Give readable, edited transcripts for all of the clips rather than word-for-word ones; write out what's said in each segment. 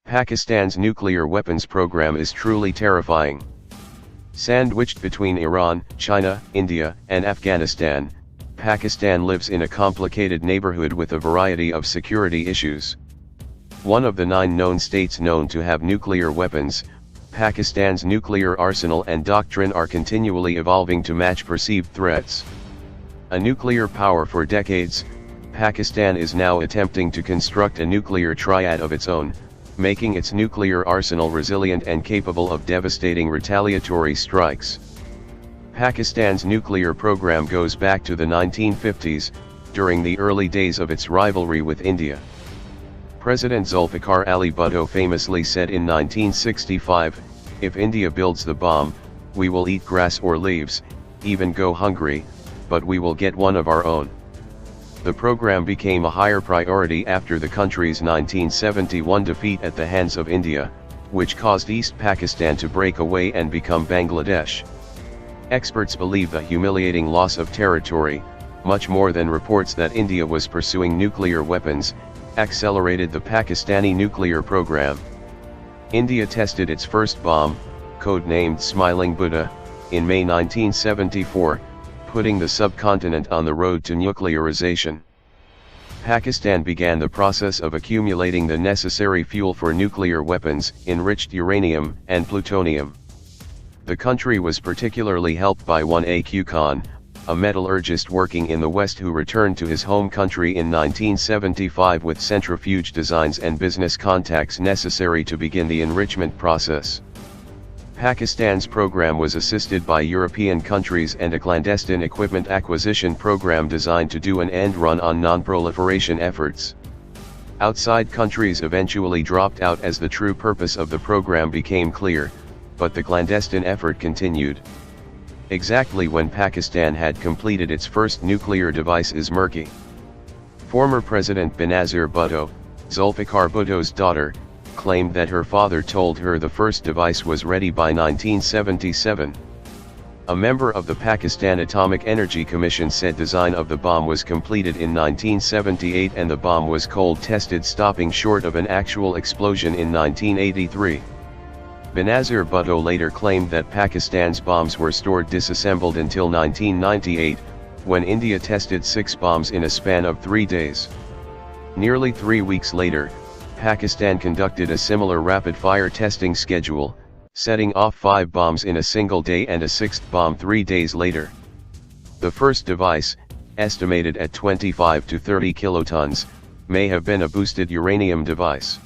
Pakistan's nuclear weapons program is truly terrifying. Sandwiched between Iran, China, India, and Afghanistan, Pakistan lives in a complicated neighborhood with a variety of security issues. One of the 9 known states known to have nuclear weapons, Pakistan's nuclear arsenal and doctrine are continually evolving to match perceived threats. A nuclear power for decades, Pakistan is now attempting to construct a nuclear triad of its own, making its nuclear arsenal resilient and capable of devastating retaliatory strikes. Pakistan's nuclear program goes back to the 1950s, during the early days of its rivalry with India. President Zulfikar Ali Bhutto famously said in 1965, "If India builds the bomb, we will eat grass or leaves, even go hungry, but we will get one of our own." The program became a higher priority after the country's 1971 defeat at the hands of India, which caused East Pakistan to break away and become Bangladesh. Experts believe the humiliating loss of territory, much more than reports that India was pursuing nuclear weapons, accelerated the Pakistani nuclear program. India tested its first bomb, codenamed Smiling Buddha, in May 1974, putting the subcontinent on the road to nuclearization. Pakistan began the process of accumulating the necessary fuel for nuclear weapons, enriched uranium and plutonium. The country was particularly helped by one A.Q. Khan, a metallurgist working in the West who returned to his home country in 1975 with centrifuge designs and business contacts necessary to begin the enrichment process. Pakistan's program was assisted by European countries and a clandestine equipment acquisition program designed to do an end run on non-proliferation efforts. Outside countries eventually dropped out as the true purpose of the program became clear, but the clandestine effort continued. Exactly when Pakistan had completed its first nuclear device is murky. Former President Benazir Bhutto, Zulfikar Bhutto's daughter, claimed that her father told her the first device was ready by 1977. A member of the Pakistan Atomic Energy Commission said design of the bomb was completed in 1978 and the bomb was cold tested, stopping short of an actual explosion in 1983. Benazir Bhutto later claimed that Pakistan's bombs were stored disassembled until 1998, when India tested 6 bombs in a span of 3 days. Nearly 3 weeks later, Pakistan conducted a similar rapid-fire testing schedule, setting off 5 bombs in a single day and a 6th bomb 3 days later. The first device, estimated at 25 to 30 kilotons, may have been a boosted uranium device.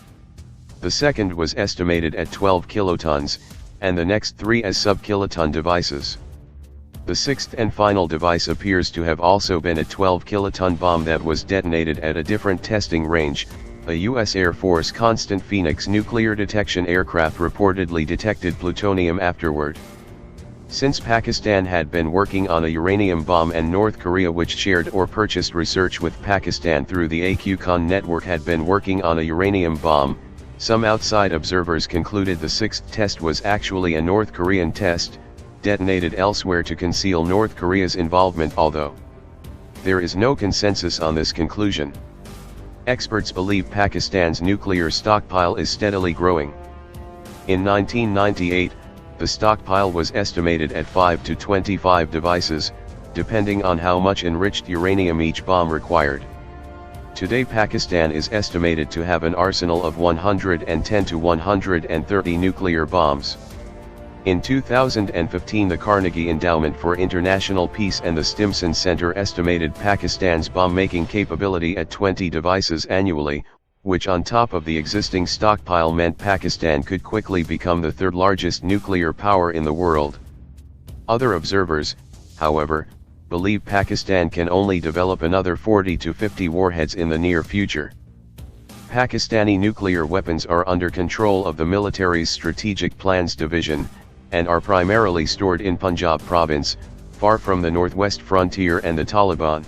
The second was estimated at 12 kilotons, and the next 3 as sub-kiloton devices. The 6th and final device appears to have also been a 12-kiloton bomb that was detonated at a different testing range. A U.S. Air Force Constant Phoenix nuclear detection aircraft reportedly detected plutonium afterward. Since Pakistan had been working on a uranium bomb and North Korea, which shared or purchased research with Pakistan through the AQ-CON network, had been working on a uranium bomb, some outside observers concluded the 6th test was actually a North Korean test, detonated elsewhere to conceal North Korea's involvement, although there is no consensus on this conclusion. Experts believe Pakistan's nuclear stockpile is steadily growing. In 1998, the stockpile was estimated at 5 to 25 devices, depending on how much enriched uranium each bomb required. Today Pakistan is estimated to have an arsenal of 110 to 130 nuclear bombs. In 2015, the Carnegie Endowment for International Peace and the Stimson Center estimated Pakistan's bomb-making capability at 20 devices annually, which on top of the existing stockpile meant Pakistan could quickly become the 3rd largest nuclear power in the world. Other observers, however, believe Pakistan can only develop another 40 to 50 warheads in the near future. Pakistani nuclear weapons are under control of the military's Strategic Plans Division, and are primarily stored in Punjab province, far from the northwest frontier and the Taliban.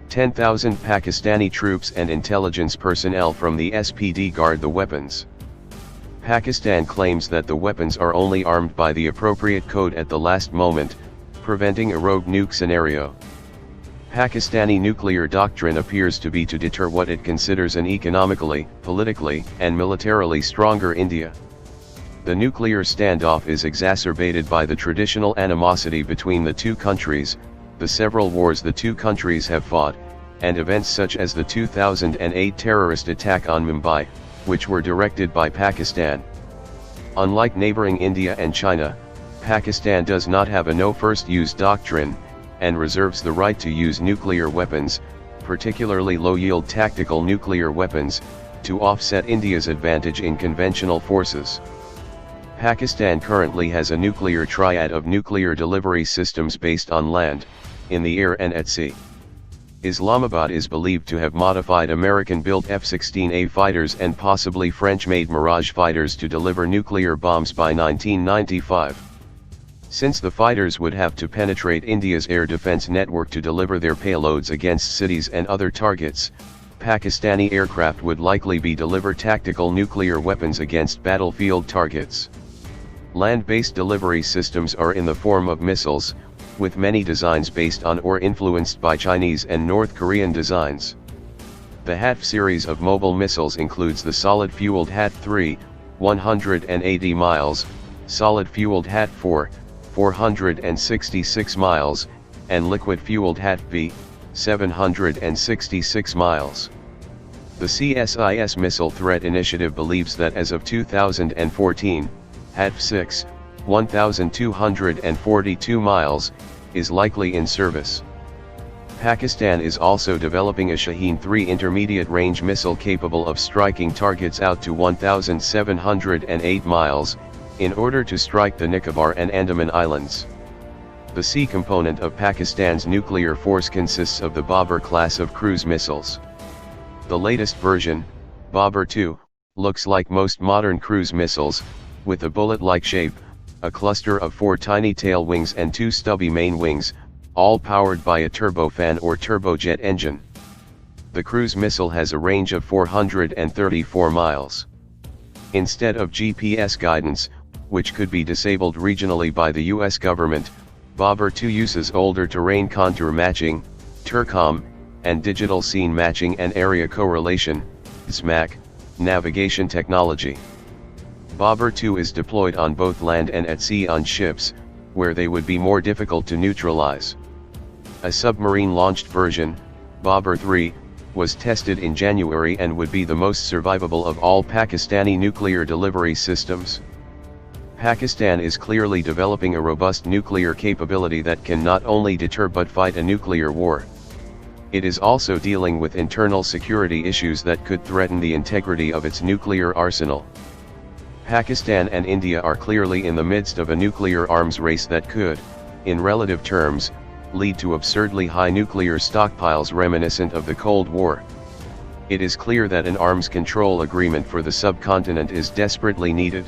10,000 Pakistani troops and intelligence personnel from the SPD guard the weapons. Pakistan claims that the weapons are only armed by the appropriate code at the last moment, preventing a rogue nuke scenario. Pakistani nuclear doctrine appears to be to deter what it considers an economically, politically, and militarily stronger India. The nuclear standoff is exacerbated by the traditional animosity between the two countries, the several wars the two countries have fought, and events such as the 2008 terrorist attack on Mumbai, which were directed by Pakistan. Unlike neighboring India and China, Pakistan does not have a no-first-use doctrine, and reserves the right to use nuclear weapons, particularly low-yield tactical nuclear weapons, to offset India's advantage in conventional forces. Pakistan currently has a nuclear triad of nuclear delivery systems based on land, in the air and at sea. Islamabad is believed to have modified American-built F-16A fighters and possibly French-made Mirage fighters to deliver nuclear bombs by 1995. Since the fighters would have to penetrate India's air defense network to deliver their payloads against cities and other targets, Pakistani aircraft would likely be deliver tactical nuclear weapons against battlefield targets. Land-based delivery systems are in the form of missiles, with many designs based on or influenced by Chinese and North Korean designs. The HATF series of mobile missiles includes the solid-fueled HAT-3, 180 miles, solid-fueled HAT-4, 466 miles, and liquid-fueled HAT-B, 766 miles. The CSIS Missile Threat Initiative believes that as of 2014, HAT-6, 1,242 miles, is likely in service. Pakistan is also developing a Shaheen-3 intermediate-range missile capable of striking targets out to 1,708 miles, in order to strike the Nicobar and Andaman Islands. The sea component of Pakistan's nuclear force consists of the Babur class of cruise missiles. The latest version, Babur 2, looks like most modern cruise missiles, with a bullet-like shape, a cluster of 4 tiny tail wings and 2 stubby main wings, all powered by a turbofan or turbojet engine. The cruise missile has a range of 434 miles. Instead of GPS guidance, which could be disabled regionally by the US government, Babur 2 uses older terrain contour matching, TERCOM, and digital scene matching and area correlation, SMAC, navigation technology. Babur 2 is deployed on both land and at sea on ships, where they would be more difficult to neutralize. A submarine-launched version, Babur 3, was tested in January and would be the most survivable of all Pakistani nuclear delivery systems. Pakistan is clearly developing a robust nuclear capability that can not only deter but fight a nuclear war. It is also dealing with internal security issues that could threaten the integrity of its nuclear arsenal. Pakistan and India are clearly in the midst of a nuclear arms race that could, in relative terms, lead to absurdly high nuclear stockpiles reminiscent of the Cold War. It is clear that an arms control agreement for the subcontinent is desperately needed.